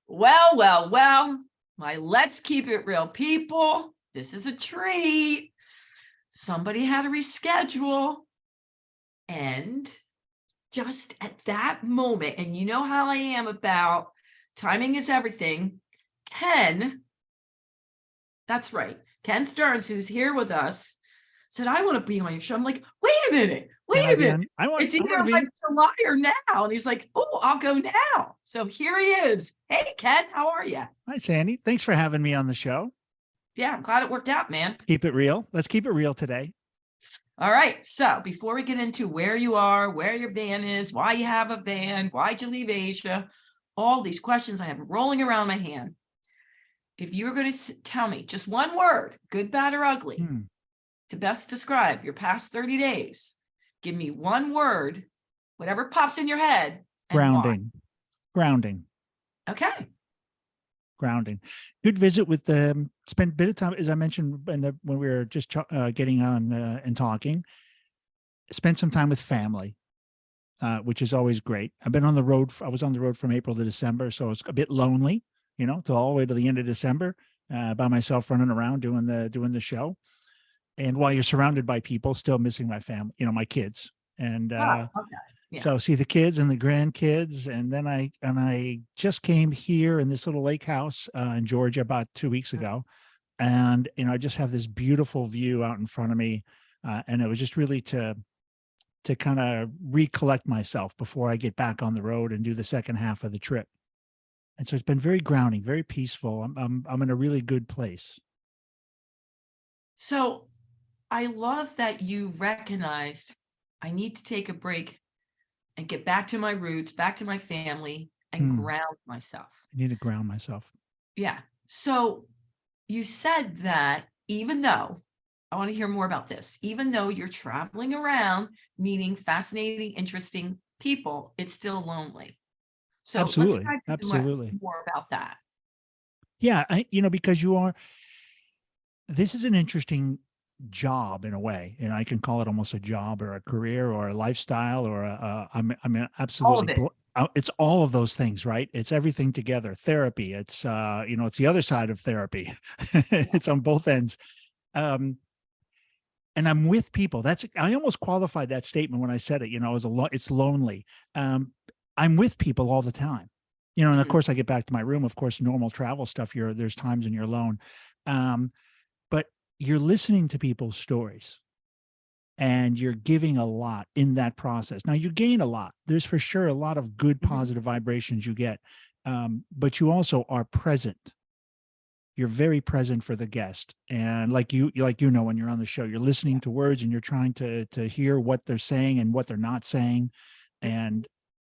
Well, my Let's Keep It Real people. This is a treat. Somebody had to reschedule. And just at that moment, and you know how I am about timing is everything. Ken, that's right. Ken Stearns, who's here with us, said, I want to be on your show. I'm like, wait a minute. Can I be on? It's I want to either be. like July or now. And he's like, oh, I'll go now. So here he is. Hey, Ken, how are you? Hi, Sandy. Thanks for having me on the show. Yeah, I'm glad it worked out, man. Keep it real. Let's keep it real today. All right. So before we get into where you are, where your van is, why you have a van, why'd you leave Asia, all these questions I have rolling around my hand. If you were going to tell me just one word, good, bad, or ugly, to best describe your past 30 days, give me one word, whatever pops in your head, and Grounding. why. Grounding. Okay. Grounding. Good visit with the spent a bit of time, as I mentioned when we were just getting on and talking. Spent some time with family, which is always great. I've been on the road. I was on the road from April to December, so it's a bit lonely, till all the way to the end of December, by myself running around doing the show. And while you're surrounded by people, still missing my family, my kids. And Okay. Yeah. so see the kids and the grandkids. And then I just came here in this little lake house in Georgia about 2 weeks ago. And, I just have this beautiful view out in front of me. And it was just really to kind of recollect myself before I get back on the road and do the second half of the trip. And so it's been very grounding, very peaceful. I'm in a really good place. So I love that you recognized I need to take a break and get back to my roots, back to my family, and ground myself. I need to ground myself. Yeah. So you said that even though, I want to hear more about this, even though you're traveling around meeting fascinating, interesting people, it's still lonely. So Absolutely. let's dive into more about that. Yeah. Because this is an interesting job in a way, and I can call it almost a job or a career or a lifestyle or absolutely. It's all of those things, right? It's everything together. Therapy. It's it's the other side of therapy. It's on both ends. And I'm with people. I almost qualified that statement when I said it. It's lonely. I'm with people all the time. And of course I get back to my room. Of course, normal travel stuff. There's times when you're alone. But you're listening to people's stories and you're giving a lot in that process. Now you gain a lot. There's for sure a lot of good, positive vibrations you get. But you also are present. You're very present for the guest. And when you're on the show, you're listening to words and you're trying to hear what they're saying and what they're not saying. And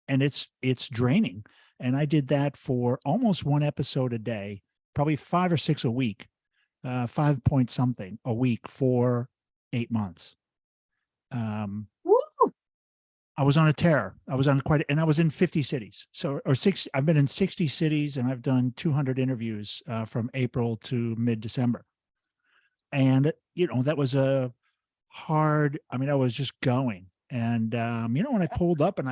it's draining. And I did that for almost one episode a day, probably 5 or 6 a week. 5 point something a week for 8 months. I was on a tear. I was in 50 cities. I've been in 60 cities and I've done 200 interviews from April to mid-December. And, that was I was just going. And, when I pulled up and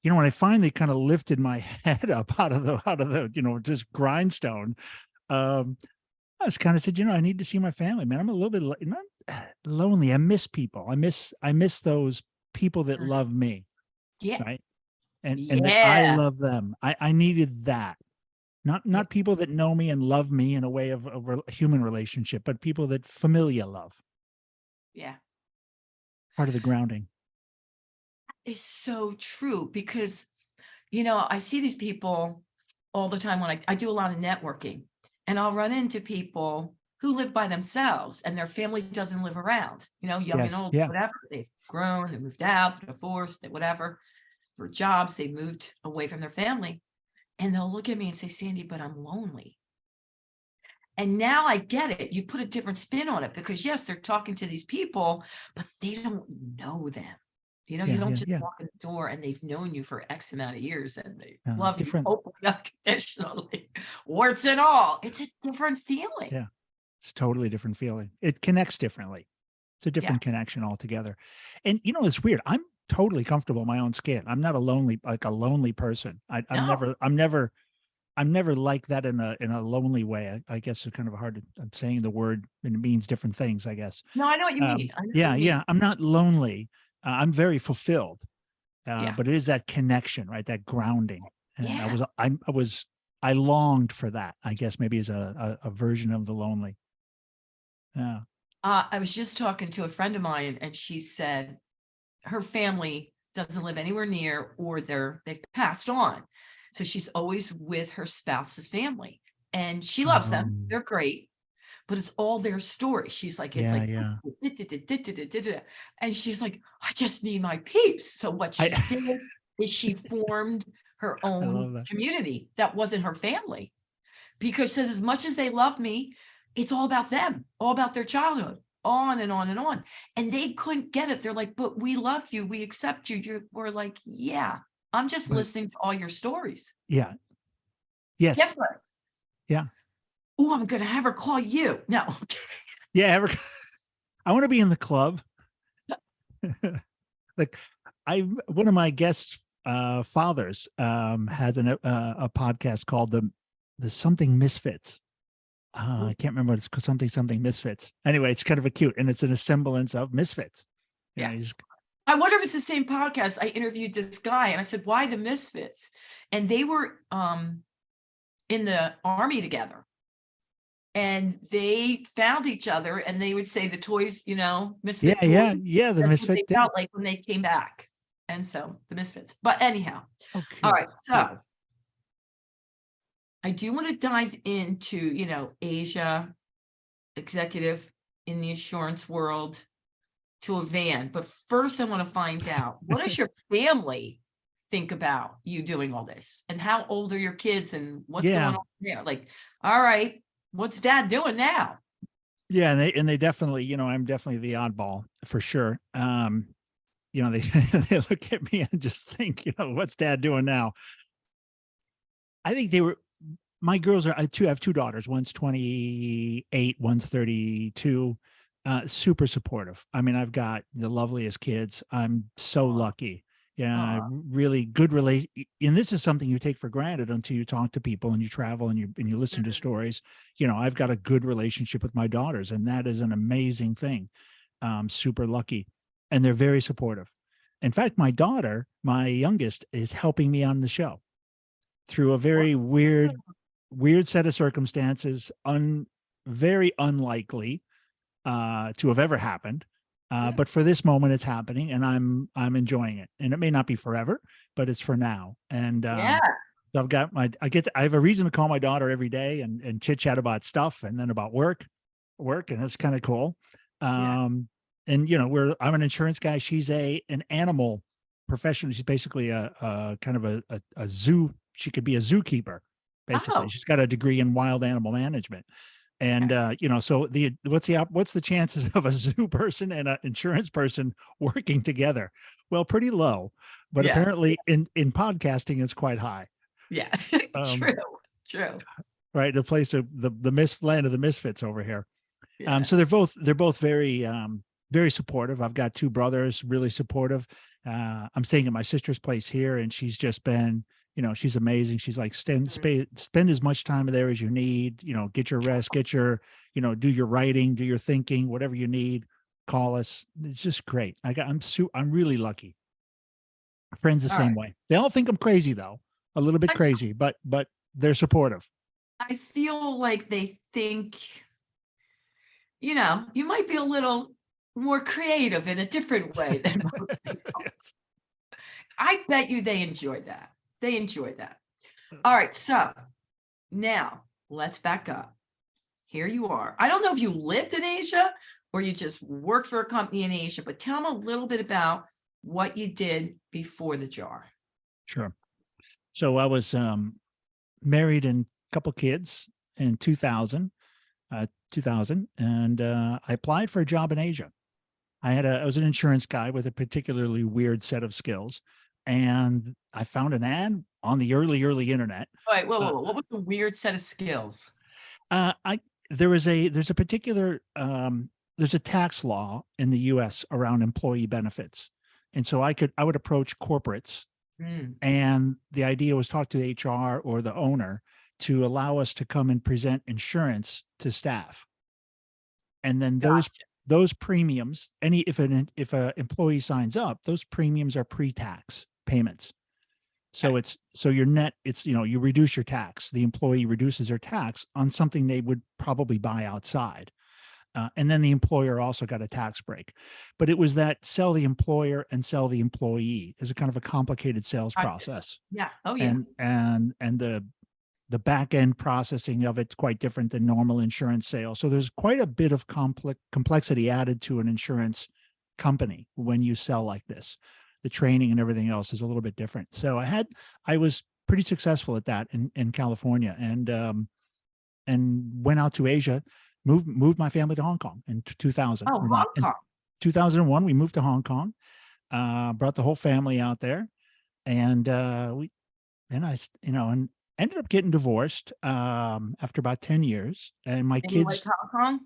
when I finally kind of lifted my head up out of the, just grindstone, I just kind of said, I need to see my family, man. I'm a little bit lonely. I miss people. I miss those people that love me. Yeah. Right. And that I love them. I needed that. Not people that know me and love me in a way of a human relationship, but people that familiar love. Yeah. Part of the grounding. It's so true because, I see these people all the time when I do a lot of networking. And I'll run into people who live by themselves and their family doesn't live around, young and old, whatever. They've grown, they moved out, they're divorced, whatever. For jobs, they moved away from their family. And they'll look at me and say, Sandy, but I'm lonely. And now I get it. You put a different spin on it because, yes, they're talking to these people, but they don't know them. You don't just walk in the door and they've known you for X amount of years and they love you hopefully unconditionally, warts and all. It's a different feeling. Yeah, it's a totally different feeling. It connects differently. It's a different connection altogether. And, it's weird. I'm totally comfortable in my own skin. I'm not lonely person. I'm never I'm never like that in a lonely way. I guess it's kind of hard to, I'm saying the word and it means different things, I guess. No, I know what you mean. I know what Yeah, you mean. yeah. I'm not lonely. I'm very fulfilled. Yeah. But it is that connection, right? That grounding. And Yeah. I longed for that, I guess maybe as a version of the lonely. Yeah. I was just talking to a friend of mine, and she said her family doesn't live anywhere near, or they've passed on. So she's always with her spouse's family, and she loves them. Um, They're great, but it's all their story. She's like, it's yeah, like, yeah. and she's like, I just need my peeps. So what I she did is she formed her I own love that. community that wasn't her family, because says as much as they love me, it's all about them, all about their childhood, on and on and on. And they couldn't get it. They're like, but we love you, we accept you. We're like, yeah, I'm just But listening to all your stories. yeah, yes. Different. Yeah. Oh, I'm gonna have her call you. No, I'm kidding. Yeah, I want to be in the club. Like one of my guest fathers has a podcast called the something misfits. I can't remember what it's called, something misfits. Anyway, it's kind of a cute, and it's an semblance of misfits. You know, Yeah. he's I wonder if it's the same podcast. I interviewed this guy and I said, why the Misfits? And they were in the army together. And they found each other, and they would say the toys, misfit yeah, toys. yeah, yeah, the That's what misfit they thing. felt like when they came back. And so the misfits. But anyhow, Oh, all cool, right. cool. So I do want to dive into, Asia, executive in the insurance world, to a van. But first, I want to find out, what does your family think about you doing all this? And how old are your kids, and what's Yeah, going on there? Like, all right, what's dad doing now? yeah, and they definitely, I'm definitely the oddball for sure. They they look at me and just think, what's dad doing now? I think they were my girls are I have two daughters. One's 28, one's 32. Super supportive. I mean, I've got the loveliest kids. I'm so Aw, lucky. Yeah, aw, really good relation. And this is something you take for granted until you talk to people and you travel and you listen to mhm, stories. I've got a good relationship with my daughters, and that is an amazing thing. Super lucky, and they're very supportive. In fact, my daughter, my youngest, is helping me on the show through a what? very weird set of circumstances, very unlikely to have ever happened. Yeah, But for this moment, it's happening, and I'm enjoying it. And it may not be forever, but it's for now. And yeah, so I have a reason to call my daughter every day and chit chat about stuff, and then about work, and that's kind of cool. yeah. Um, and I'm an insurance guy. She's an animal professional. She's basically a kind of a zoo. She could be a zookeeper, basically. Oh, She's got a degree in wild animal management. And okay. so what's the chances of a zoo person and an insurance person working together? Well, pretty low, but Yeah, apparently in podcasting it's quite high. yeah. Um, True, true. right, the place of the land of the misfits over here. So Yes. they're both very very supportive. I've got two brothers, really supportive. I'm staying at my sister's place here, and she's just been, she's amazing. She's like, Mhm. spend as much time there as you need. Get your rest, get your, do your writing, do your thinking, whatever you need. Call us. It's just great. I'm really lucky. Friends the All right. same way. They all think I'm crazy though, a little bit I crazy, but they're supportive. I feel like they think, you might be a little more creative in a different way than most people. Yes. I bet you they enjoyed that. They enjoyed that. All right, so now let's back up. Here you are. I don't know if you lived in Asia or you just worked for a company in Asia, but tell them a little bit about what you did before the jar. Sure. So I was married and a couple kids in 2000, and I applied for a job in Asia. I was an insurance guy with a particularly weird set of skills, and I found an ad on the early internet. All right, whoa, whoa, Uh, whoa. What was the weird set of skills? I there's a particular there's a tax law in the U.S. around employee benefits, and so I would approach corporates Mm, And the idea was talk to the HR or the owner to allow us to come and present insurance to staff. And then gotcha. those premiums, if a employee signs up, those premiums are pre-tax payments. So Okay. so your net, it's, you reduce your tax. The employee reduces their tax on something they would probably buy outside. And then the employer also got a tax break. But it was that sell the employer and sell the employee is a kind of a complicated sales Gotcha. process. Yeah. Oh, yeah. And the back end processing of it's quite different than normal insurance sales. So there's quite a bit of complexity added to an insurance company when you sell like this. The training and everything else is a little bit different. So I was pretty successful at that in California, and went out to Asia, moved my family to Hong Kong in 2000. Oh, Hong In Kong. 2001, we moved to Hong Kong, brought the whole family out there, and and and ended up getting divorced after about 10 years. And my And you like kids, Hong Kong?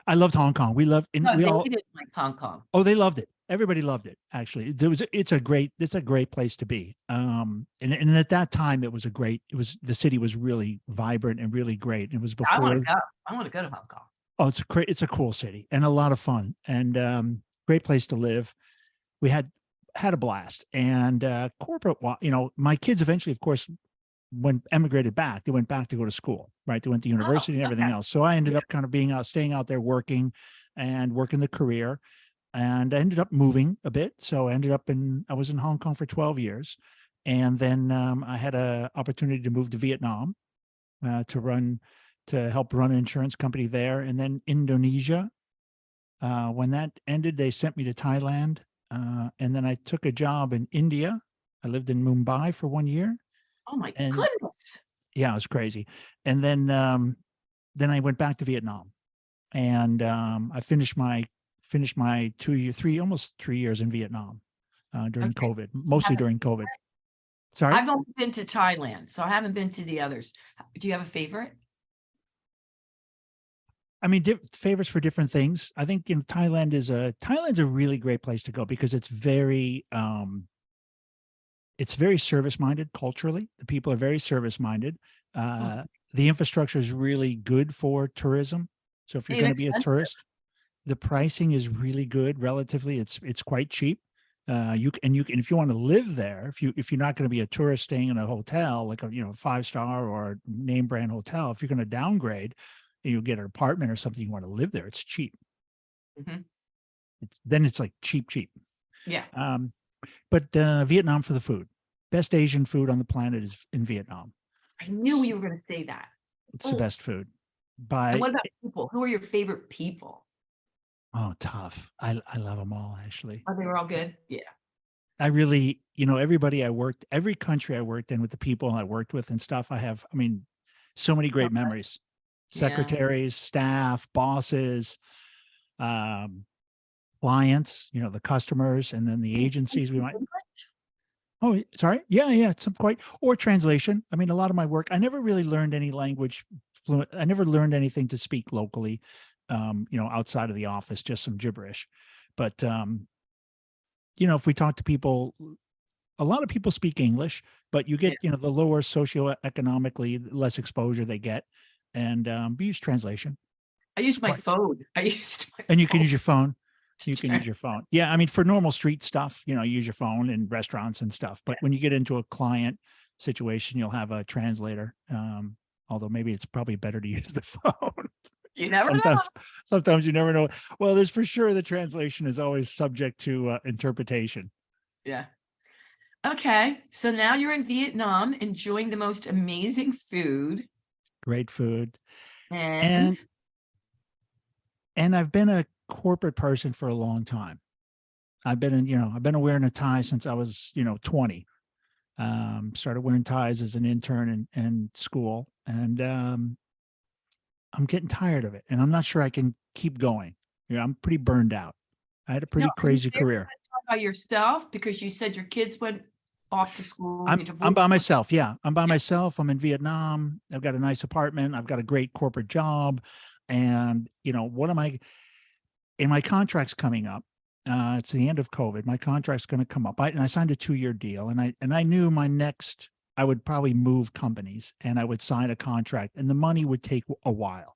I loved Hong Kong. And No, we they all, didn't like Hong Kong. oh, they loved it. Everybody loved it. Actually, it's a great place to be. And at that time, the city was really vibrant and really great. It was I wanna before. go. I wanna go to Hong Kong. Oh, it's a cool city and a lot of fun, and great place to live. We had a blast. And my kids eventually, of course, emigrated back. They went back to go to school, right? They went to Oh, university and everything okay. else. So I ended Yeah. up kind of staying out there working and working the career. And I ended up moving a bit. So I was in Hong Kong for 12 years. And then I had a opportunity to move to Vietnam, to help run an insurance company there. And then Indonesia. When that ended, they sent me to Thailand. And then I took a job in India. I lived in Mumbai for 1 year. Oh my And goodness. yeah, it was crazy. And then I went back to Vietnam, and I finished my 2 year, almost 3 years in Vietnam during Okay. COVID, You mostly haven't during COVID. Sorry. I've only been to Thailand, so I haven't been to the others. Do you have a favorite? I mean, favorites for different things. I think Thailand's a really great place to go because it's very service minded culturally. The people are very service minded. Oh, The infrastructure is really good for tourism. So if you're going to be a inexpensive. tourist, the pricing is really good relatively. It's quite cheap. And if you want to live there, if you're not going to be a tourist staying in a hotel like a 5-star or name brand hotel, if you're going to downgrade and you get an apartment or something, you want to live there, it's cheap. Mhm. Then it's like cheap. Yeah. Um, but Vietnam for the food, best Asian food on the planet is in Vietnam. I knew It's, you were gonna say that. it's the Oh, best food. and By what about people? Who are your favorite people? Oh, tough. I love them all actually. Oh, they were all good? Yeah. I really, every country I worked in with the people I worked with and stuff, I mean, so many So great memories. yeah. Secretaries, staff, bosses, um, clients, the customers, and then the You agencies we speak might. English? Oh, sorry. Yeah. Some quite or translation. I mean, a lot of my work, I never really learned any language fluent. I never learned anything to speak locally, outside of the office, just some gibberish. But if we talk to people, a lot of people speak English, but you Yeah. get, the lower socioeconomically less exposure they get. And we use translation. I It's used my quite, phone. I used my and you can phone use your phone. You to can use your phone. Yeah. I mean, for normal street stuff, you use your phone in restaurants and stuff. But when you get into a client situation, you'll have a translator. Although maybe it's probably better to use the phone. You never know. sometimes, sometimes you never know. Well, there's for sure the translation is always subject to interpretation. Yeah. Okay. So now you're in Vietnam enjoying the most amazing food Great food. and And I've been a corporate person for a long time. I've been wearing a tie since I was, 20. Started wearing ties as an intern in school, and I'm getting tired of it, and I'm not sure I can keep going. I'm pretty burned out. I had a now pretty are you crazy there career. by yourself? Because you said your kids went off to school and I'm you I'm divorced. by myself. Yeah, I'm by Yeah. myself. I'm in Vietnam. I've got a nice apartment. I've got a great corporate job, and what am I? And my contract's coming up, It's the end of COVID. My contract's going to come up. And I signed a 2-year deal, and I knew I would probably move companies, and I would sign a contract, and the money would take a while.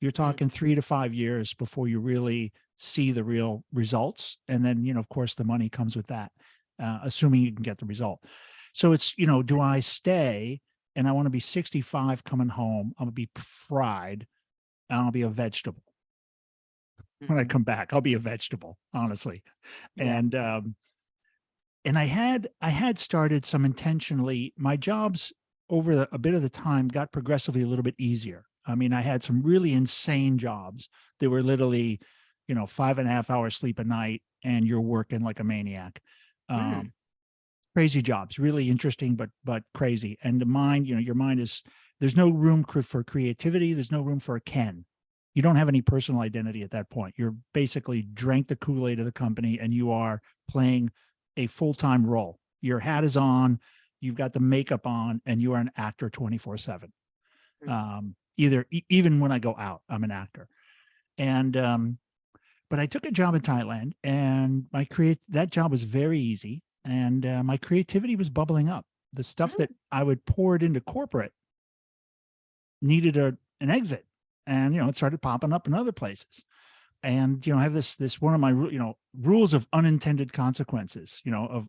You're Mm, talking 3 to 5 years before you really see the real results. And then, of course, the money comes with that, assuming you can get the result. So it's, do I stay and I want to be 65 coming home? I'm going to be fried and I'll be a vegetable. When I mhm. come back, I'll be a vegetable, honestly. Yeah. And I had started some intentionally, my jobs over a bit of the time got progressively a little bit easier. I mean, I had some really insane jobs that were literally, 5.5 hours sleep a night and you're working like a maniac. Mm, Um, Crazy jobs, really interesting, but crazy. And the mind, your mind is, there's no room for creativity. There's no room for a Ken. You don't have any personal identity at that point. You're basically drank the Kool-Aid of the company and you are playing a full-time role. Your hat is on, you've got the makeup on, and you are an actor 24/7. mm, Even when I go out, I'm an actor. And but I took a job in Thailand, and that job was very easy, and my creativity was bubbling up. The stuff mm, that I would pour it into corporate needed an exit, and it started popping up in other places. And I have this one of my rules of unintended consequences,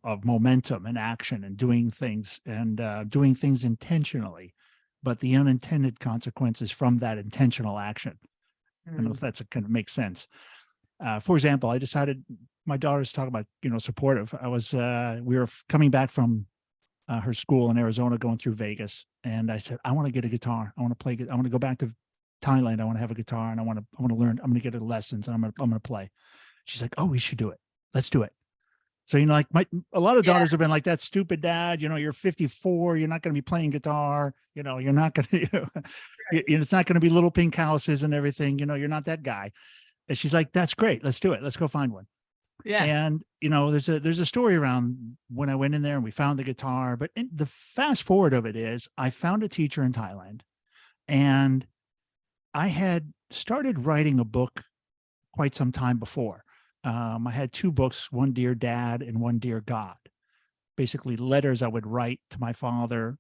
of momentum and action and doing things intentionally, but the unintended consequences from that intentional action. I don't know mm. if that's kind of makes sense. For example, I decided, my daughter's talking about, supportive. We were coming back from her school in Arizona, going through Vegas. And I said, I want to get a guitar. I want to play. I want to go back to Thailand. I want to have a guitar, and I want to learn. I'm going to get lessons, and I'm going to play. She's like, oh, we should do it. Let's do it. So, like a lot of Yeah. daughters have been like, that stupid dad, you're 54. You're not going to be playing guitar. You're not going to, it's not going to be Little Pink Houses and everything. You're not that guy. And she's like, that's great. Let's do it. Let's go find one. Yeah. And there's a story around when I went in there and we found the guitar. But the fast forward of it is, I found a teacher in Thailand, and I had started writing a book quite some time before. I had 2 books, one Dear Dad and one Dear God, basically letters I would write to my father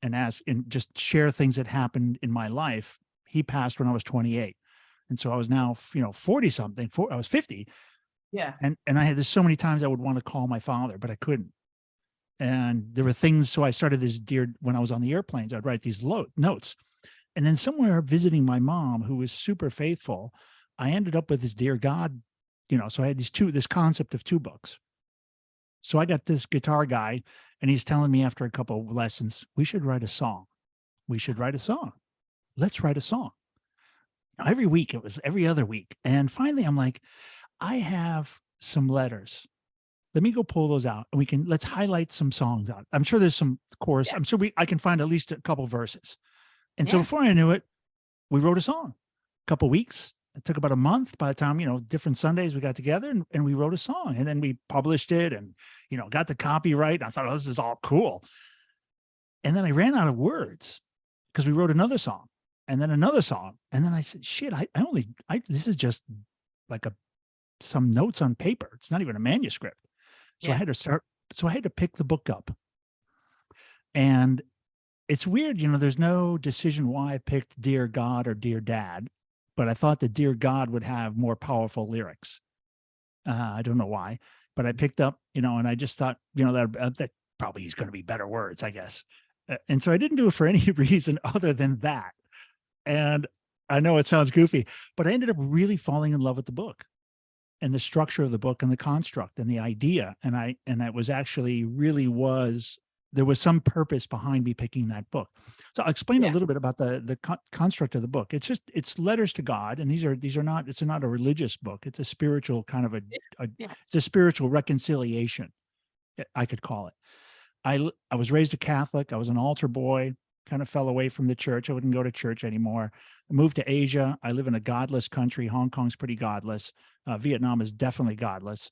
and ask and just share things that happened in my life. He passed when I was 28. And so I was now, 40 something, I was 50. Yeah. And I had this so many times I would want to call my father, but I couldn't. And there were things. So I started this when I was on the airplanes, I'd write these notes. And then somewhere visiting my mom, who was super faithful, I ended up with this Dear God, so I had this concept of 2 books. So I got this guitar guy, and he's telling me after a couple of lessons, we should write a song. We should write a song. Let's write a song. Now, every week, it was every other week. And finally, I'm like, I have some letters. Let me go pull those out, and let's highlight some songs out. I'm sure there's some chorus. Yeah. I'm sure I can find at least a couple verses. And so Yeah. before I knew it, we wrote a song. A couple weeks. It took about a month. By the time, different Sundays we got together, and we wrote a song, and then we published it, and, got the copyright. I thought, oh, this is all cool. And then I ran out of words because we wrote another song, and then another song. And then I said, shit, this is just like some notes on paper. It's not even a manuscript. So I Yeah. had to pick the book up. And it's weird, there's no decision why I picked Dear God or Dear Dad, but I thought that Dear God would have more powerful lyrics. I don't know why, but I picked up, and I just thought, that probably is going to be better words, I guess. And so I didn't do it for any reason other than that. And I know it sounds goofy, but I ended up really falling in love with the book and the structure of the book and the construct and the idea. And that was actually there was some purpose behind me picking that book. So I'll explain a Yeah. little bit about the construct of the book. It's letters to God. And it's not a religious book. It's a spiritual kind of Yeah. it's a spiritual reconciliation, I could call it. I was raised a Catholic. I was an altar boy, kind of fell away from the church. I wouldn't go to church anymore. I moved to Asia. I live in a godless country. Hong Kong's pretty godless. Vietnam is definitely godless.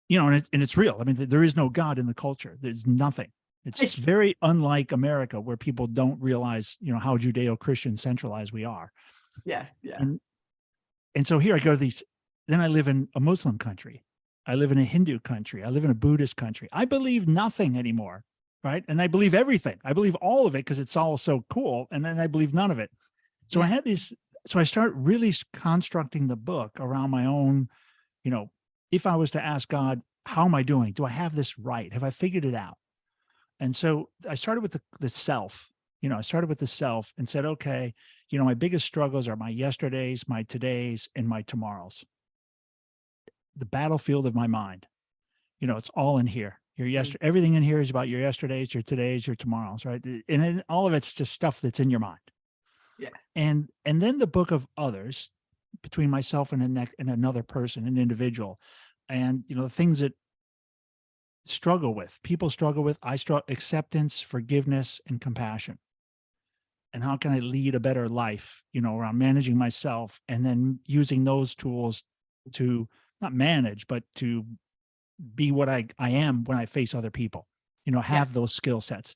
And it's real. I mean, there is no God in the culture. There's nothing. It's very unlike America, where people don't realize, how Judeo-Christian centralized we are. Yeah. Yeah. And so here I go to these then I live in a Muslim country. I live in a Hindu country. I live in a Buddhist country. I believe nothing anymore, right? And I believe everything. I believe all of it because it's all so cool. And then I believe none of it. So I Yeah. had these, so I start really constructing the book around my own, you know, if I was to ask God, how am I doing? Do I have this right? Have I figured it out? And so I started with the self, I started with the self and said, okay, my biggest struggles are my yesterdays, my todays, and my tomorrows. The battlefield of my mind, it's all in here. Everything in here is about your yesterdays, your todays, your tomorrows, right? And then all of it's just stuff that's in your mind. Yeah. And then the book of others, between myself and another person, an individual, and the things that people struggle with, I struggle: acceptance, forgiveness, and compassion. And how can I lead a better life, around managing myself, and then using those tools to not manage, but to be what I am when I face other people, Yeah. have those skill sets.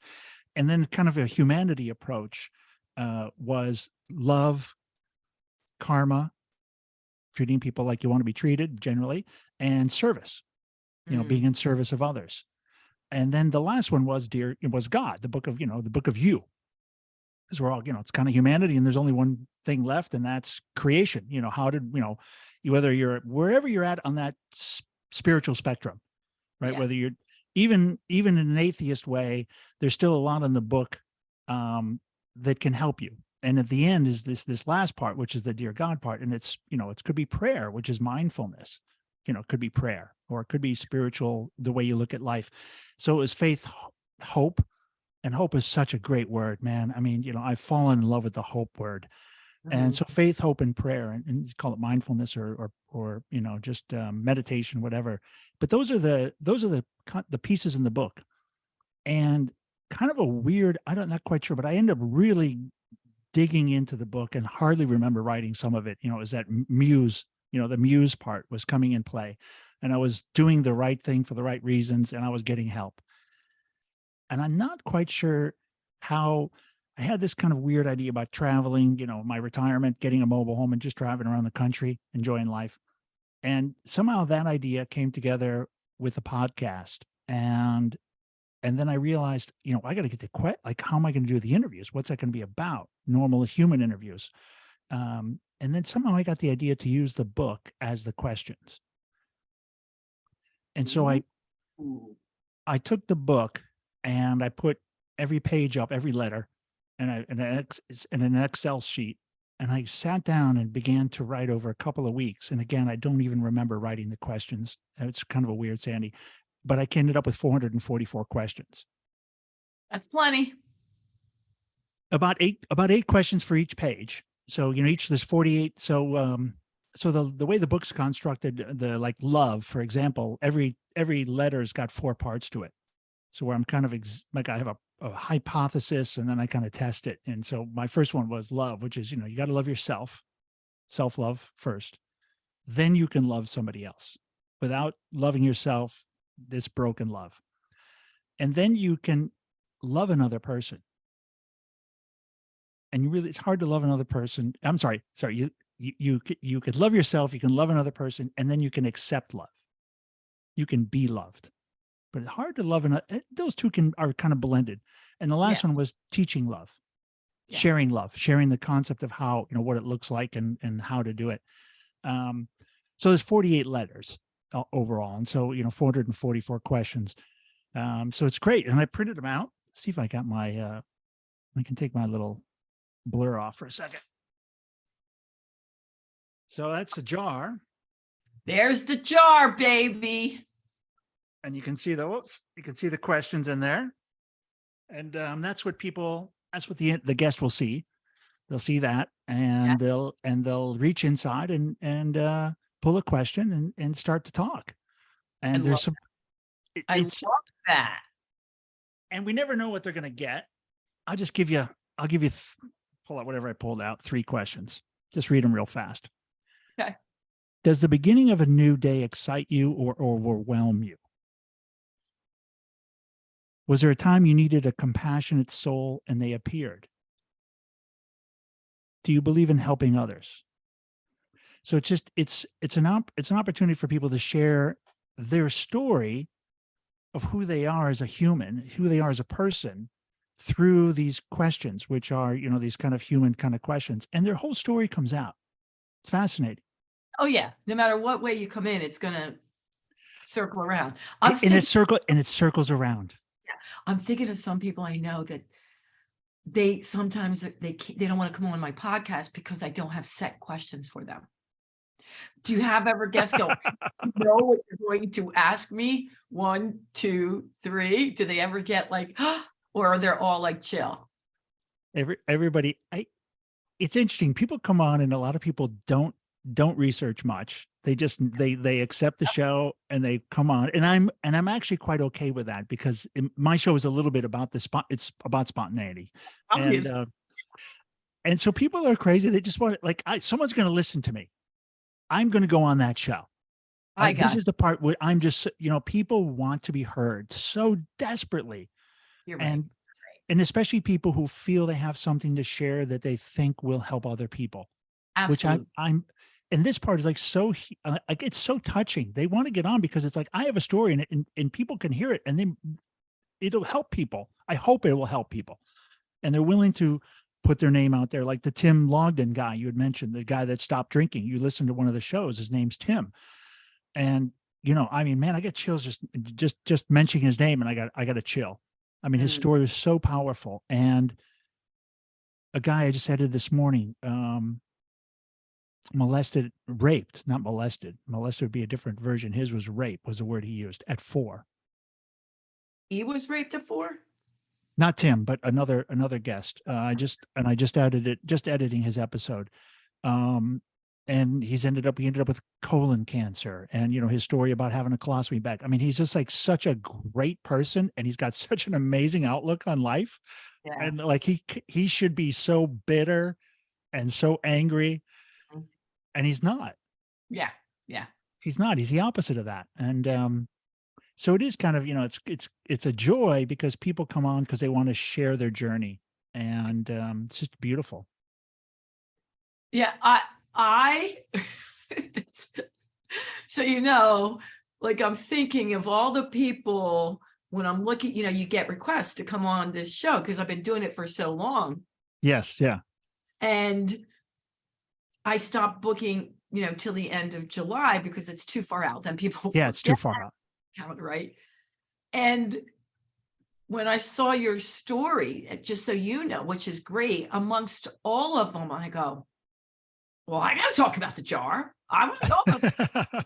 And then kind of a humanity approach was love, karma, treating people like you want to be treated generally, and service, being in service of others. And then the last one was it was God, the book of, the book of you. Because we're all, it's kind of humanity, and there's only one thing left, and that's creation. How did, whether you're wherever you're at on that spiritual spectrum, right? Yeah. Whether you're even in an atheist way, there's still a lot in the book that can help you. And at the end is this last part, which is the dear God part. And it's, it could be prayer, which is mindfulness. It could be prayer, or it could be spiritual, the way you look at life. So it was faith, hope. And hope is such a great word, man. I mean, I've fallen in love with the hope word. And so faith, hope, and prayer, and you call it mindfulness or just meditation, whatever. But those are the pieces in the book. And kind of a weird, not quite sure, but I end up really digging into the book and hardly remember writing some of it. Is that muse, the muse part was coming in play, and I was doing the right thing for the right reasons, and I was getting help. And I'm not quite sure how. I had this kind of weird idea about traveling, my retirement, getting a mobile home and just driving around the country, enjoying life. And somehow that idea came together with the podcast. And then I realized, I got to get the like, how am I going to do the interviews? What's that going to be about? Normal human interviews. And then somehow I got the idea to use the book as the questions. And so I took the book and I put every page up, every letter, and in an Excel sheet. And I sat down and began to write over a couple of weeks. And again, I don't even remember writing the questions. It's kind of a weird, Sandy, but I ended up with 444 questions. That's plenty. About eight questions for each page. So, there's 48. So, so the way the book's constructed, the like love, for example, every letter's got 4 parts to it. So where I'm kind of like I have a hypothesis, and then I kind of test it. And so my first one was love, which is, you got to love yourself, self-love first. Then you can love somebody else. Without loving yourself, this broken love. And then you can love another person. And it's hard to love another person. I'm sorry. You could love yourself, you can love another person, and then you can accept love. You can be loved. But it's hard to love, and those two are kind of blended. And the last one was teaching love, sharing love, sharing the concept of how, what it looks like and how to do it. So there's 48 letters overall. And so, 444 questions. So it's great. And I printed them out. Let's see if I got my, I can take my little blur off for a second. So that's a jar. There's the jar, baby. And you can see the questions in there. And that's what the guest will see. They'll see that, and they'll reach inside and pull a question and start to talk. And there's some, I love that. And we never know what they're going to get. I'll pull out whatever I pulled out, 3 questions. Just read them real fast. Okay. Does the beginning of a new day excite you or overwhelm you? Was there a time you needed a compassionate soul and they appeared? Do you believe in helping others? So it's an opportunity for people to share their story of who they are as a human, who they are as a person through these questions, which are, these kind of human kind of questions, and their whole story comes out. It's fascinating. Oh yeah. No matter what way you come in, it's gonna circle around. And it circles around. I'm thinking of some people I know that they sometimes they don't want to come on my podcast because I don't have set questions for them. Do you have ever guests go, "You know what you're going to ask me? 1, 2, 3." Do they ever get like, or are they all like chill? Everybody, it's interesting. People come on, and a lot of people don't research much. They accept the show and they come on, and I'm actually quite okay with that, because my show is a little bit about it's about spontaneity, and Obvious. and so people are crazy. They just want it, like, someone's going to listen to me. I'm going to go on that show. I This got is the part where I'm just, people want to be heard so desperately, you're right. and especially people who feel they have something to share that they think will help other people, which Absolutely. I'm and this part is like like, it's so touching. They want to get on because it's like, I have a story, and people can hear it, and then it'll help people. I hope it will help people, and they're willing to put their name out there. Like the Tim Logden guy you had mentioned, the guy that stopped drinking. You listened to one of the shows. His name's Tim, and I mean, man, I get chills just mentioning his name, and I got a chill. I mean, his Mm. story was so powerful. And a guy I just edited this morning, not molested. Molested would be a different version. His was rape, was the word he used, at 4. He was raped at 4? Not Tim, but another guest. I just editing his episode. And he ended up with colon cancer, and his story about having a colostomy bag. I mean, he's just like such a great person, and he's got such an amazing outlook on life. Yeah. And like, he should be so bitter and so angry, Mm. and he's not. Yeah. Yeah. He's not. He's the opposite of that. And so it is kind of, it's a joy, because people come on because they want to share their journey, and it's just beautiful. Yeah. I it's- so like I'm thinking of all the people when I'm looking, you get requests to come on this show because I've been doing it for so long. Yes. Yeah. And I stopped booking, till the end of July because it's too far out. Then people Yeah. It's too forget far out. calendar, right? And when I saw your story, just so you know, which is great, amongst all of them, I go, well, I got to talk about the jar. I want to talk about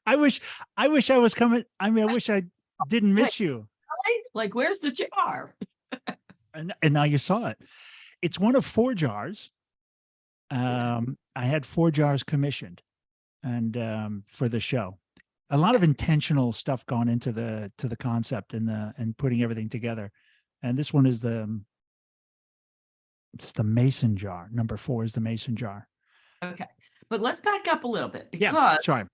I wish I was coming. I mean, I wish I didn't it. miss you. Like, where's the jar? And now you saw it. It's one of 4 jars. I had 4 jars commissioned, and for the show. A lot of intentional stuff gone into the concept and putting everything together. And this one is it's the mason jar. Number 4 is the mason jar. Okay. But let's back up a little bit Yeah, because sorry.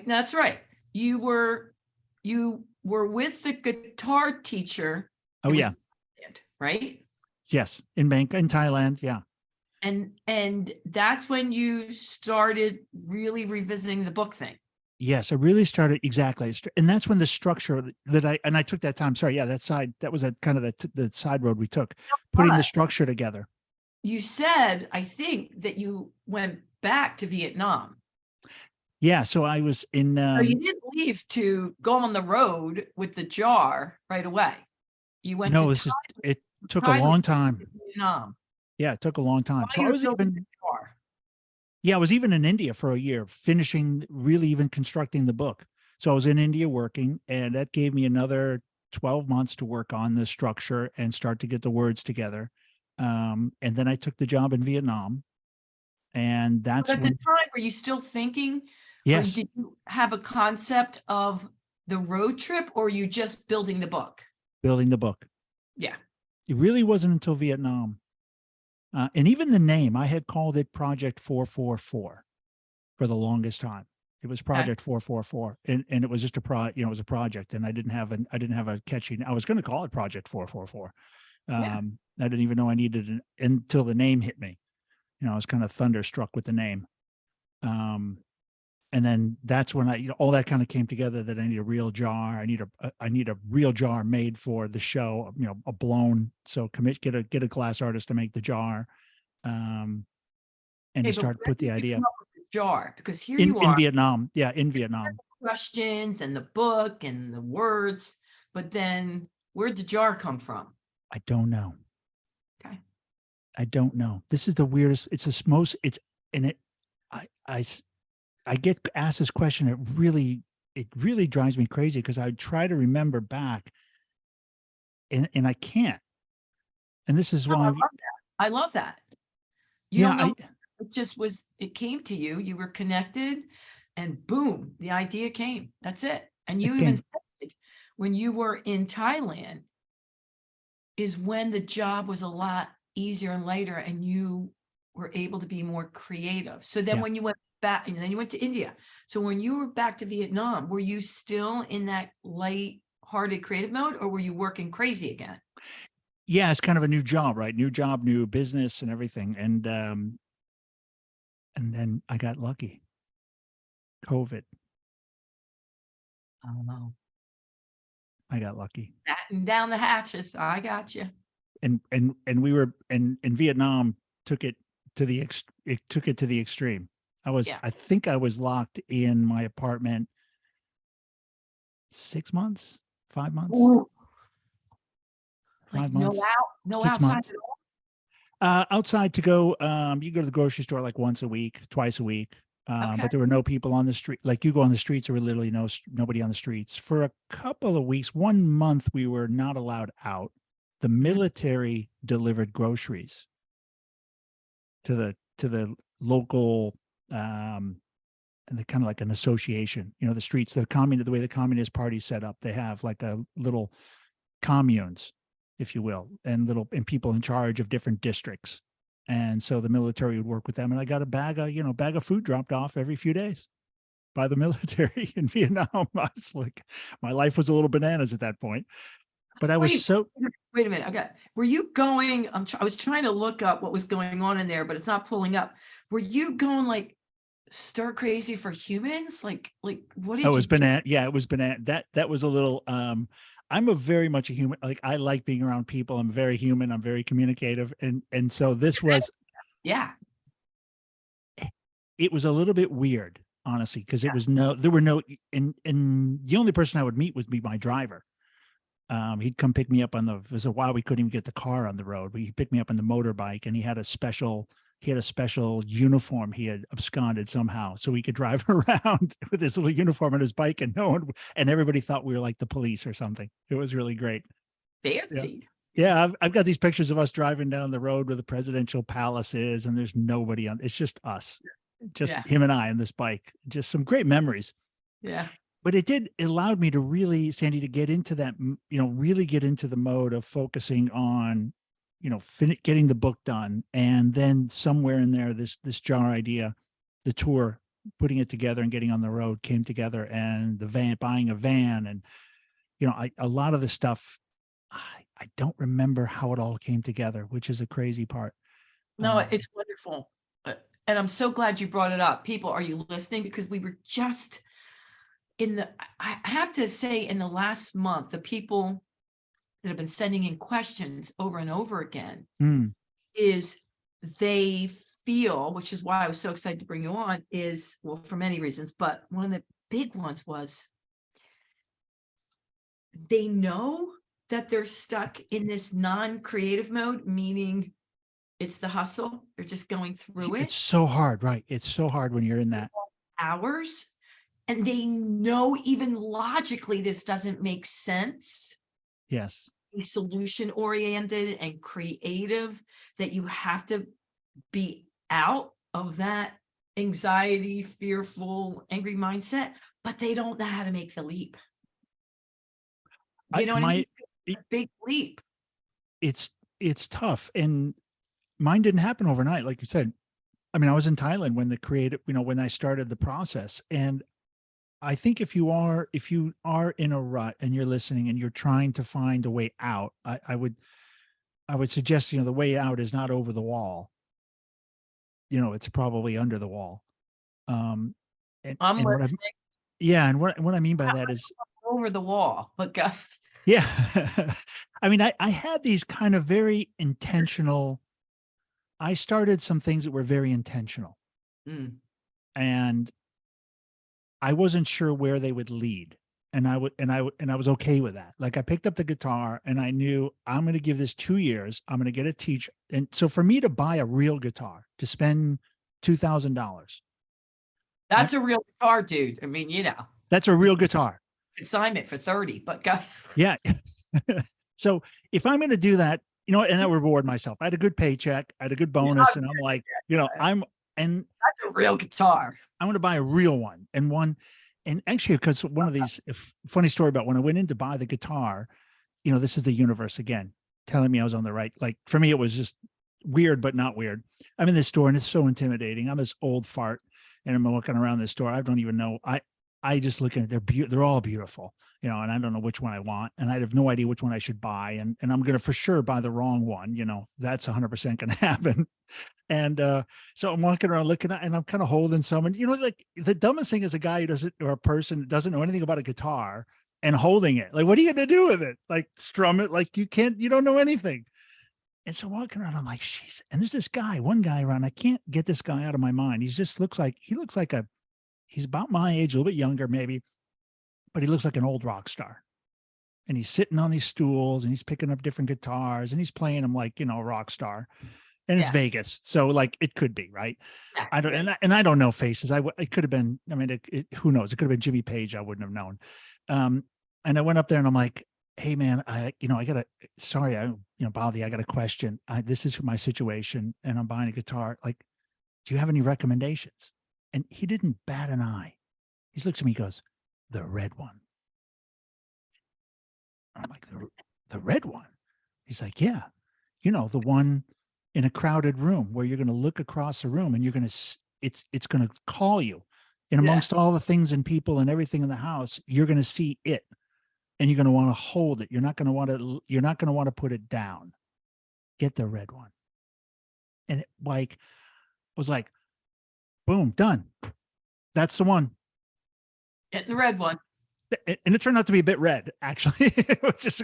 that's right. You were with the guitar teacher. Oh, yeah. Right? Yes, in Thailand. Yeah. And that's when you started really revisiting the book thing. Yes, I really started, exactly. And that's when the structure that I took that time. Sorry, yeah, that was a kind of the side road we took, putting the structure together. You said, I think, that you went back to Vietnam. Yeah, so I was in. So you didn't leave to go on the road with the jar right away. You went No, to it took a long time. Vietnam. Yeah, it took a long time. So While I you were was building even, the jar. yeah, I was even in India for a year, really even constructing the book. So I was in India working, and that gave me another 12 months to work on the structure and start to get the words together. And then I took the job in Vietnam, and that's But at the when, time, were you still thinking, or yes, did you have a concept of the road trip, or were you just building the book? building the book. Yeah. It really wasn't until Vietnam. And even the name, I had called it Project 444 for the longest time. It was Project 444, and it was just it was a project, and I didn't have a catchy. I was going to call it Project 444. Yeah. I didn't even know I needed it until the name hit me. I was kind of thunderstruck with the name. Um, and then that's when I, all that kind of came together, that I need a real jar. I need a real jar made for the show, a blown. So get a glass artist to make the jar. Um, and Okay, he but started to where put the did you idea come up with the jar? Because here in, you are, Vietnam. Yeah. In Vietnam. questions and the book and the words, but then where'd the jar come from? I don't know. Okay. I don't know. This is the weirdest. It's the most, it's, and it, I, I, s- I get asked this question. It really drives me crazy because I try to remember back and I can't. And this is Oh, I why, love that. I love that. You yeah, don't know, it just was, it came to you, you were connected, and boom, the idea came. That's it. And you even again, said when you were in Thailand is when the job was a lot easier and lighter and you were able to be more creative. So then yeah, when you went back and then you went to India. So when you were back to Vietnam, were you still in that light-hearted creative mode or were you working crazy again? yeah, it's kind of a new job, right? New job, new business and everything. And then I got lucky. COVID. Oh, I got lucky. batten down the hatches. I got you. And we were, and Vietnam took it it took it to the extreme. Yeah. I think I was locked in my apartment 6 months, 5 months, Ooh, like 5 months, no six outside months. at all. Outside to go, you go to the grocery store like once a week, twice a week. Okay. But there were no people on the street. Like you go on the streets, there were literally nobody on the streets for a couple of weeks. 1 month, we were not allowed out. The Mhm. military delivered groceries to the local, and the kind of like an association, the streets, the way the Communist Party set up, they have like a little communes, if you will, and people in charge of different districts. And so the military would work with them. And I got a bag of food dropped off every few days by the military in Vietnam. I was like, my life was a little bananas at that point, but I was Wait, so, wait a minute. Were you going, I was trying to look up what was going on in there, but it's not pulling up. Were you going like stir crazy for humans? Like what oh, it did you was do? banana. Yeah, it was banana. That was a little, I'm a very much a human. Like I like being around people. I'm very human. I'm very communicative. And so Yeah. it was a little bit weird, honestly, because there were no, and the only person I would meet would be my driver. He'd come pick me up there's a while we couldn't even get the car on the road. He picked me up on the motorbike, and he had a special uniform he had absconded somehow, so he could drive around with this little uniform on his bike, and and everybody thought we were like the police or something. It was really great. Yeah. Fancy. Yeah, I've got these pictures of us driving down the road where the presidential palace is, and there's nobody on. It's just us, just Yeah. him and I on this bike. Just some great memories. Yeah. But it allowed me to really, Sandy, to get into that, really get into the mode of focusing on, getting the book done, and then somewhere in there, this jar idea, the tour, putting it together and getting on the road came together, and buying a van, and a lot of the stuff. I don't remember how it all came together, which is a crazy part. No, it's wonderful. And I'm so glad you brought it up. People, are you listening? Because we were just I have to say, in the last month, the people that have been sending in questions over and over again Mm, is they feel, which is why I was so excited to bring you on, is, well, for many reasons, but one of the big ones was they know that they're stuck in this non-creative mode, meaning it's the hustle. They're just going through it's it so hard, right? It's so hard when you're in that. hours, and they know even logically this doesn't make sense. Yes. Solution oriented and creative, that you have to be out of that anxiety, fearful, angry mindset, but they don't know how to make the leap. I You know what I mean? my A big leap. it's it's tough, and mine didn't happen overnight, like you said. I mean, I was in Thailand when when I started the process. And I think if you are in a rut and you're listening and you're trying to find a way out, I would suggest, the way out is not over the wall. It's probably under the wall. And I'm and what I listening. yeah, and what I mean by that is, Over the wall, but go yeah, I mean, I had these kind of very intentional. I started some things that were very intentional, Mm, and I wasn't sure where they would lead. And I was okay with that. Like I picked up the guitar and I knew I'm going to give this 2 years. I'm going to get a teacher. And so for me to buy a real guitar, to spend $2,000, I that's a real guitar, dude. I mean, that's a real guitar. consignment for 30, but go Yeah. So if I'm going to do that, and I reward myself. I had a good paycheck, I had a good yeah, bonus, and I'm like, and that's a real guitar. I'm going to buy a real one, and actually, because one of these funny story about when I went in to buy the guitar, this is the universe again telling me I was on the right. Like for me, it was just weird, but not weird. I'm in this store and it's so intimidating. I'm this old fart and I'm walking around this store. I don't even know. I just look at it. They're all beautiful, and I don't know which one I want. And I have no idea which one I should buy. And I'm going to for sure buy the wrong one. That's 100% going to happen. And so I'm walking around looking at, and I'm kind of holding some. And like the dumbest thing is a guy who doesn't, or a person that doesn't know anything about a guitar and holding it. Like, what are you going to do with it? Like, strum it? Like, you don't know anything. And so walking around, I'm like, jeez. And there's this guy, one guy around. I can't get this guy out of my mind. He's about my age, a little bit younger, maybe, but he looks like an old rock star. And he's sitting on these stools and he's picking up different guitars and he's playing them like, a rock star. And it's Yeah, Vegas, so like it could be right. yeah, I don't, yeah. and I don't know faces. It could have been. I mean, who knows? It could have been Jimmy Page. I wouldn't have known. And I went up there and I'm like, hey man, I gotta. Sorry, Bobby, I got a question. This is my situation, and I'm buying a guitar. Like, do you have any recommendations? And he didn't bat an eye. He looks at me, he goes, the red one. I'm like, the red one. He's like, yeah, the one in a crowded room where you're going to look across the room and you're going to, it's going to call you. And Yeah. amongst all the things and people and everything in the house, you're going to see it and you're going to want to hold it. You're not going to want to put it down. Get the red one. And it was like, boom, done. That's the one. Getting the red one. And it turned out to be a bit red, actually, which is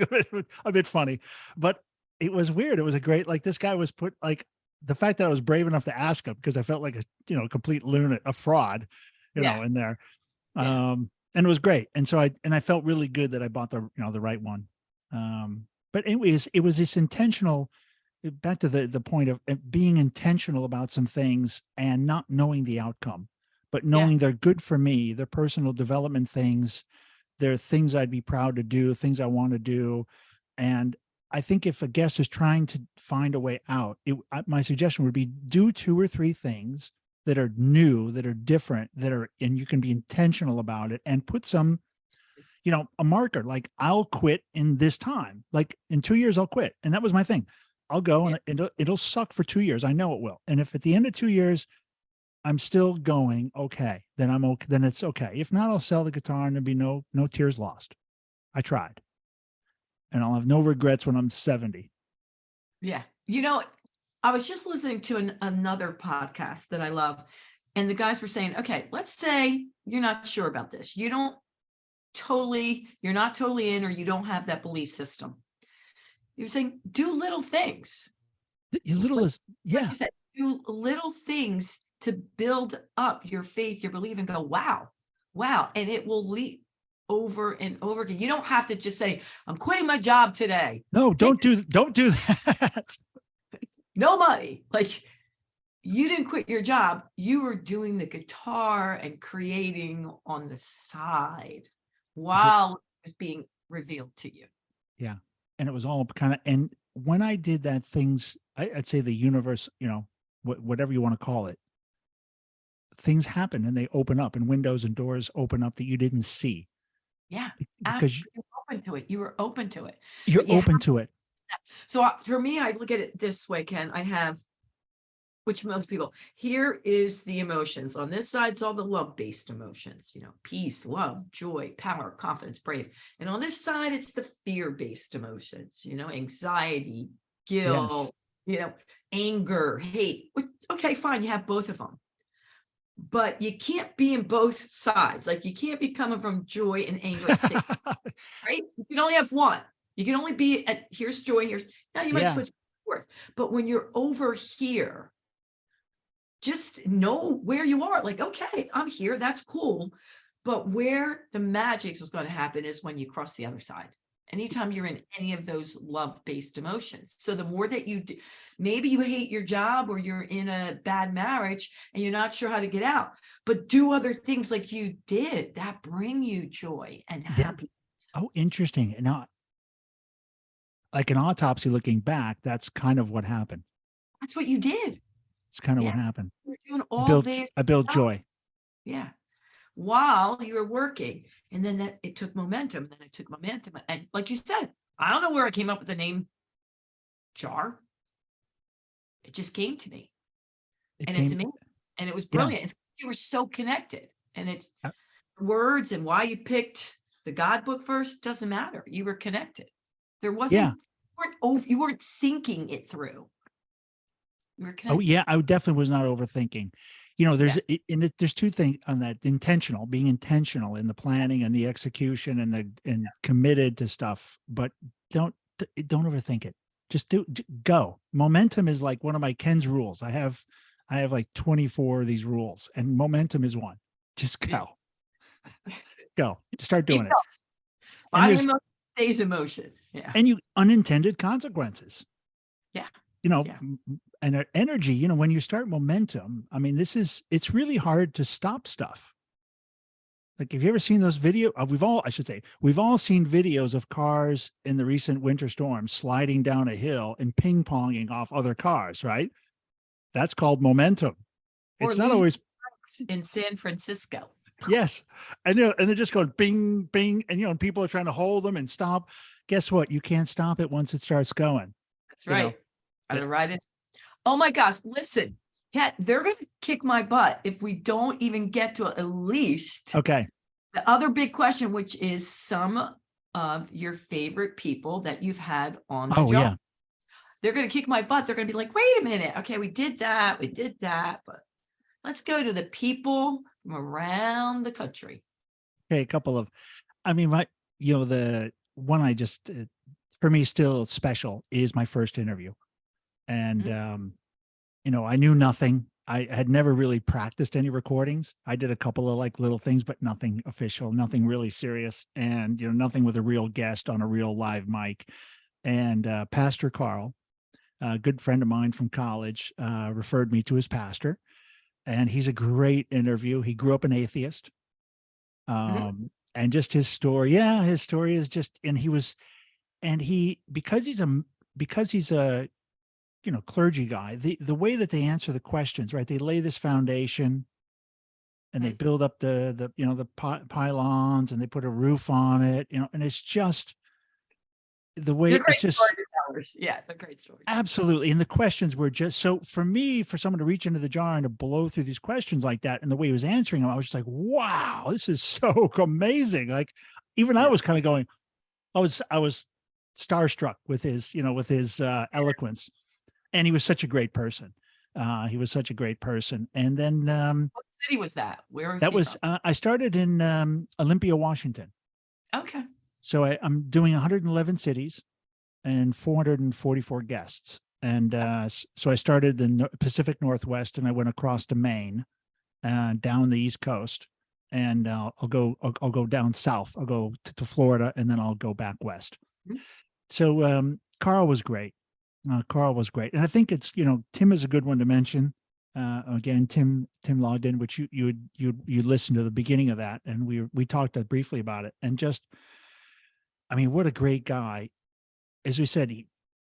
a bit funny, but it was weird. It was a great, like this guy was put like the fact that I was brave enough to ask him because I felt like a complete lunatic, a fraud, Yeah, in there. yeah, And it was great. And so I felt really good that I bought the right one. But it was this intentional, back to the point of being intentional about some things and not knowing the outcome, but yeah, knowing they're good for me, they're personal development things. There are things I'd be proud to do, things I want to do. And I think if a guest is trying to find a way out, my suggestion would be do 2 or 3 things that are new, that are different, and you can be intentional about it and put some, a marker, like I'll quit in this time, like in 2 years, I'll quit. And that was my thing. I'll go yeah. and it'll suck for 2 years. I know it will. And if at the end of 2 years, I'm still going, okay, then I'm okay. Then it's okay. If not, I'll sell the guitar and there'll be no tears lost. I tried, and I'll have no regrets when I'm 70. Yeah. I was just listening to another podcast that I love, and the guys were saying, okay, let's say you're not sure about this. You're not totally in, or you don't have that belief system. You're saying, do little things. Little Like, as, like yeah, you said, do little things to build up your faith, your belief, and go, wow, wow. And it will lead over and over again. You don't have to just say, I'm quitting my job today. no, Take don't do that. no money. Like, you didn't quit your job. You were doing the guitar and creating on the side Get, while it was being revealed to you. yeah, and it was all kind of, and when I did that, I'd say the universe, whatever you want to call it, things happen and they open up, and windows and doors open up that you didn't see Yeah. After because you were open to it, you were open to it. you're But open to it. so for me, I look at it this way, Ken. I have, which most people, here is the emotions. On this side is all the love-based emotions, peace, love, joy, power, confidence, brave. And on this side, it's the fear-based emotions, anxiety, Yes. guilt, anger, hate. Okay, fine, you have both of them. but you can't be in both sides. Like you can't be coming from joy and anger at the same, right? You can only have one. You can only be at here's joy, here's now you might Yeah. switch forth. But when you're over here, just know where you are. Like, okay, I'm here, that's cool. But where the magic is going to happen is when you cross the other side. Anytime you're in any of those love-based emotions. So the more that you do, maybe you hate your job or you're in a bad marriage and you're not sure how to get out, but do other things like you did that bring you joy and Yeah. happiness. Oh, interesting. Now, like an autopsy looking back, that's kind of what happened. That's what you did. It's kind of Yeah. what happened. You're doing I all built, this I built stuff. joy. Yeah. While you were working. And then that it took momentum. Then it took momentum. And like you said, I don't know where I came up with the name Jar. It just came to me. It And it's came, amazing. And it was yeah. brilliant. It's, you were so connected. And it's Uh, words and why you picked the God book first doesn't matter. You were connected. There wasn't, Yeah. you weren't thinking it through. You were Oh, connected. yeah. I definitely was not overthinking. You know, Yeah. there's two things on that: intentional, being intentional in the planning and the execution and committed to stuff, but don't overthink it. Just go. Momentum is like one of my Ken's rules. I have like 24 of these rules, and momentum is one. Just Yeah. go, start Keep doing it. going. And Body there's emotion stays emotion. Yeah. and you unintended consequences. Yeah. You know, Yeah. and energy, you know, when you start momentum, I mean, it's really hard to stop stuff. Like, have you ever seen those video? I should say, we've all seen videos of cars in the recent winter storm sliding down a hill and ping ponging off other cars, right? That's called momentum. Or It's not losing always, in San Francisco. yes. I know. And they're just going bing, bing. And, you know, and people are trying to hold them and stop. Guess what? You can't stop it once it starts going, That's you know? right. Gotta ride it. Oh my gosh, listen, Kat, they're gonna kick my butt if we don't even get to at least Okay. the other big question, which is some of your favorite people that you've had on the Oh, job. yeah. They're gonna kick my butt. They're gonna be like, wait a minute. Okay, we did that, but let's go to the people from around the country. Okay. A couple of, I mean, the one I just, for me, still special is my first interview. And, Mhm. I knew nothing. I had never really practiced any recordings. I did a couple of like little things, but nothing official, nothing really serious. And, nothing with a real guest on a real live mic. And Pastor Carl, a good friend of mine from college, referred me to his pastor. And he's a great interview. He grew up an atheist. Mhm. And just his story is just, and he, because he's a clergy guy, the way that they answer the questions, right? They lay this foundation and they Mhm. build up the pylons and they put a roof on it, and it's just the They're way great it's just storytellers. Yeah, they're great storytellers. absolutely. And the questions were just so, for me, for someone to reach into the jar and to blow through these questions like that, and the way he was answering them, I was just like, wow, this is so amazing. Like, even I Yeah. was kind of going, I was starstruck with his eloquence. And he was such a great person. He was such a great person. And then What city was that? Where was that he was from? I started in Olympia, Washington. Okay. So I'm doing 111 cities and 444 guests. And so I started in the Pacific Northwest, and I went across to Maine, down the East Coast, and I'll go down south. I'll go to Florida, and then I'll go back west. Mhm. So Carl was great. Carl was great, and I think Tim is a good one to mention. Again, Tim logged in, which you listened to the beginning of that, and we talked briefly about it, and just, I mean, what a great guy. As we said,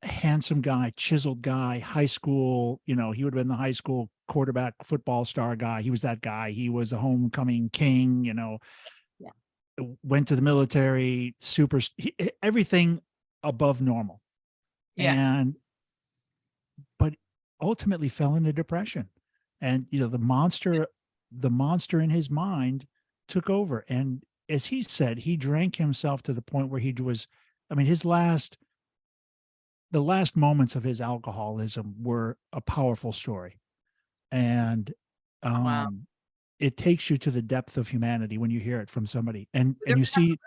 handsome guy, chiseled guy, high school. He would have been the high school quarterback, football star guy. He was that guy. He was a homecoming king. Yeah. Went to the military, everything above normal, Yeah. and but ultimately fell into depression. And the monster in his mind took over. And as he said, he drank himself to the point where he was, I mean, the last moments of his alcoholism were a powerful story. And Wow. it takes you to the depth of humanity when you hear it from somebody, and They're you gonna have see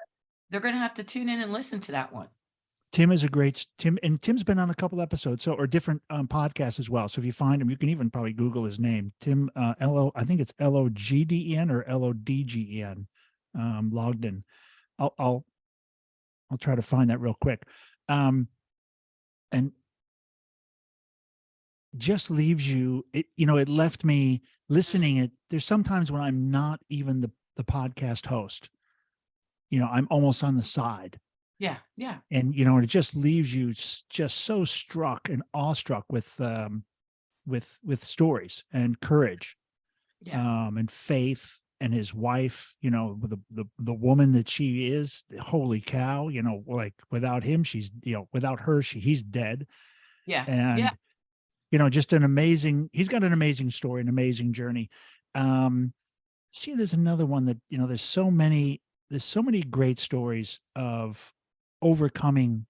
they're gonna have to tune in and listen to that one. Tim is a great Tim, and Tim's been on a couple episodes, so or different podcasts as well. So if you find him, you can even probably Google his name, Tim I think it's Logden or Lodgen, logged in. I'll I'll I'll try to find that real quick, and just leaves you. It left me Mm, listening. It there's sometimes when I'm not even the podcast host. I'm almost on the side, yeah, yeah, and it just leaves you just so struck and awestruck with stories and courage, yeah, and faith, and his wife, with the woman that she is. Holy cow, like without him, without her, he's dead. yeah, yeah. And just he's got an amazing story, an amazing journey. um See, there's another one that, there's so many great stories of overcoming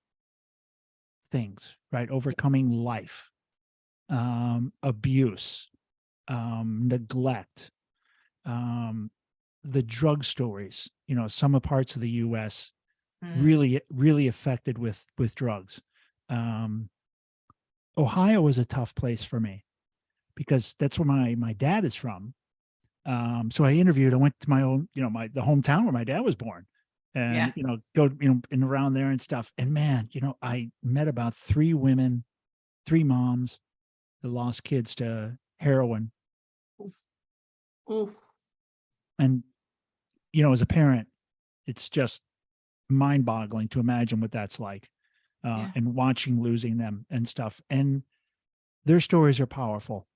things, right? Overcoming life, abuse, neglect, um, the drug stories. Some of parts of the U.S. Mm, really, really affected with drugs. Um, Ohio was a tough place for me because that's where my dad is from. So I interviewed. I went to my own, the hometown where my dad was born, and yeah. go and around there and stuff. And man, I met about three women, three moms that lost kids to heroin. Oof, oof, And as a parent, it's just mind-boggling to imagine what that's like, yeah, and watching losing them and stuff. And their stories are powerful.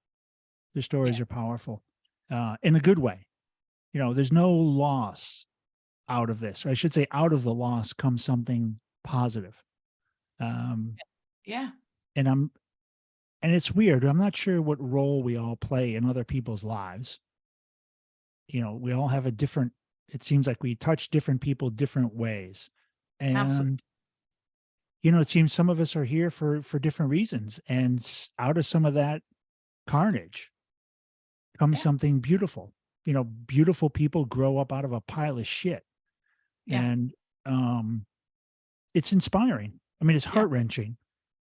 Their yeah, stories are powerful, in a good way. There's no loss out of this. Or I should say, out of the loss comes something positive. Um, yeah. and I'm and it's weird. I'm not sure what role we all play in other people's lives. We all have a different. It seems like we touch different people different ways, Absolutely. and it seems some of us are here for different reasons. And out of some of that carnage comes Yeah, something beautiful. Beautiful people grow up out of a pile of shit, yeah, and it's inspiring. I mean, it's yeah. heart wrenching,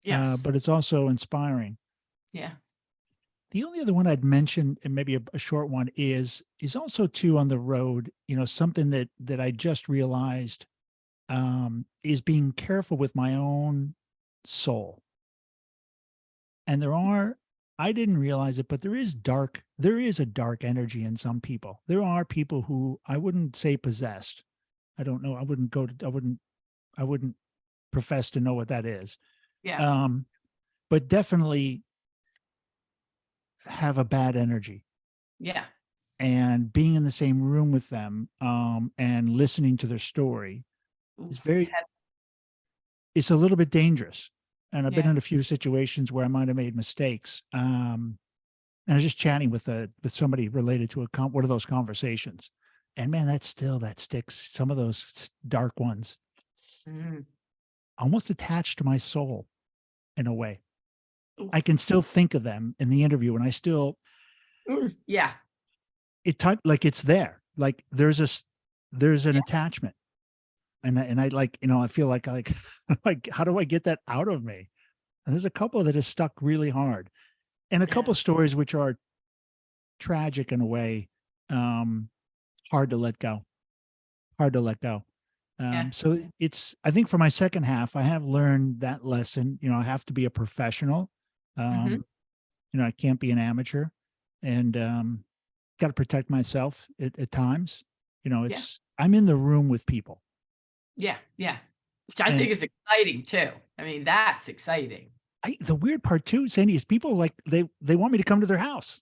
Yes. but it's also inspiring. Yeah. The only other one I'd mention, and maybe a short one, is also too on the road. Something that I just realized, is being careful with my own soul. And I didn't realize it, but there is a dark energy in some people. There are people who I wouldn't say possessed. I don't know. I wouldn't profess to know what that is. Yeah. Um, but definitely have a bad energy. Yeah. And being in the same room with them, and listening to their story is Oof. very it's a little bit dangerous. And I've been Yeah. in a few situations where I might have made mistakes. And I was just chatting with somebody related to one of those conversations. And man, that sticks. Some of those dark ones Mm. almost attached to my soul in a way. I Oof. can still think of them in the interview, and I still Mm. Yeah. like it's there. Like there's an Yeah. attachment. And I like, I feel like like, how do I get that out of me? And there's a couple that has stuck really hard, and a Yeah. couple stories which are tragic in a way. um Hard to let go, hard to let go. Yeah. So I think for my second half, I have learned that lesson. I have to be a professional. Hmm. um I can't be an amateur, and got to protect myself at times. Yeah. I'm in the room with people. Yeah. Yeah. Which I And think is exciting too. I mean, that's exciting. the weird part too, Sandy, is people like they want me to come to their house.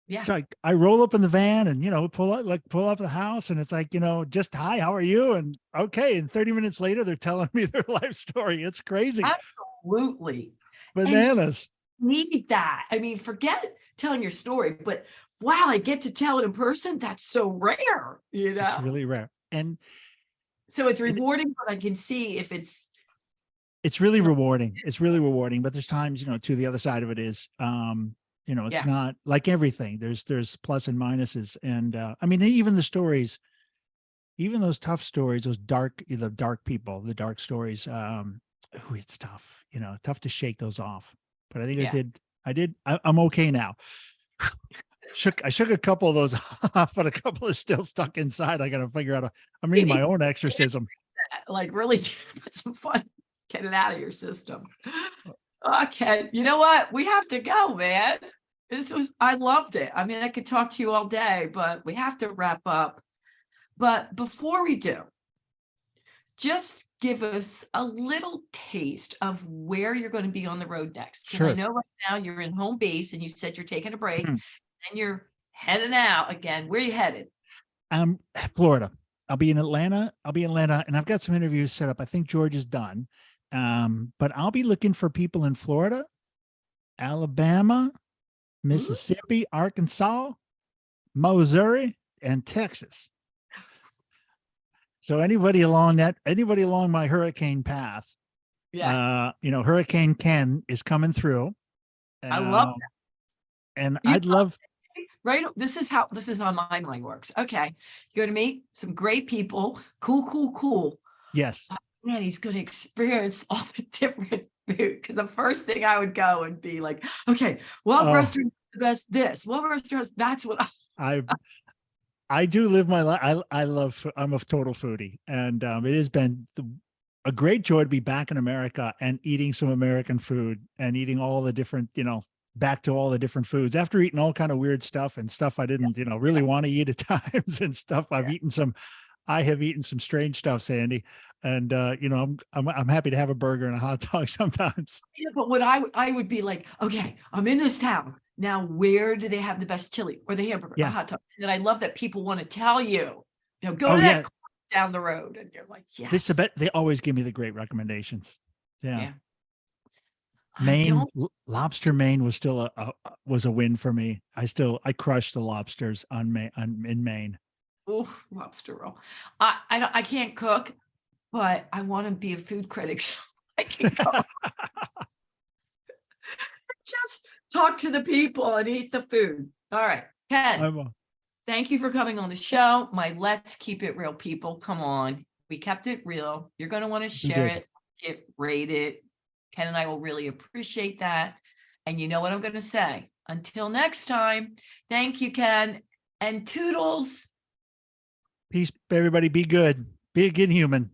Yeah. So I roll up in the van and pull up the house, and it's like, just hi, how are you? And okay, and 30 minutes later they're telling me their life story. It's crazy. Absolutely. And you Bananas. need that. I mean, forget telling your story, but wow, I get to tell it in person. That's so rare, you It's know? really rare. And So it's it, rewarding, but I can see if it's, it's really you know, rewarding. It's really rewarding. But there's times, to the other side of it is, It's Yeah. not like everything. There's plus and minuses. And I mean, even the stories, even those tough stories, the dark people, the dark stories, it's tough, tough to shake those off. But I think Yeah. I'm okay now. I shook a couple of those off, but a couple are still stuck inside. I got to figure out. I'm You needing need my own exorcism. to, like, really put some fun, get it out of your system. Okay, you know what? We have to go, man. I loved it. I mean, I could talk to you all day, but we have to wrap up. But before we do, just give us a little taste of where you're going to be on the road next. Because I Sure. know right now you're in home base and you said you're taking a break Mhm. and you're heading out again. Where are you headed? Florida. I'll be in Atlanta. And I've got some interviews set up. I think George is done. But I'll be looking for people in Florida, Alabama, Ooh, Mississippi, Arkansas, Missouri, and Texas. So anybody along my hurricane path, yeah, Hurricane Ken is coming through. I love Uh, and that. You I'd love, right. This is how my mind works. Okay, you're going to meet some great people. Cool, cool, cool. yes. Man, he's going to experience all the different food. Because the first thing I would go and be like, okay, what Oh, restaurant is the best this? What restaurants? That's what I I do live my life. I'm a total foodie, and it has been a great joy to be back in America and eating some American food and eating all the different, back to all the different foods after eating all kind of weird stuff and stuff I didn't, really want to eat at times and stuff. I have eaten some strange stuff, Sandy, and I'm happy to have a burger and a hot dog sometimes. yeah, but what I would be like, okay, I'm in this town. Now, where do they have the best chili or the hamburger, a Yeah. hot dog? And I love that people want to tell you, go Oh to that yeah. club down the road. And you're like, This a yes. bet they always give me the great recommendations. Yeah. Yeah. I don't Lobster Maine was still was a win for me. I crushed the lobsters in Maine. oh, lobster roll. I can't cook, but I want to be a food critic. So I can go just talk to the people and eat the food. All right. Ken, I'm thank you for coming on the show. My Let's Keep It Real people. Come on. We kept it real. You're going to want to We share did. it, get rated. Ken and I will really appreciate that. And you know what I'm going to say. Until next time, thank you, Ken. And toodles. Peace, everybody. Be good. Be a good human.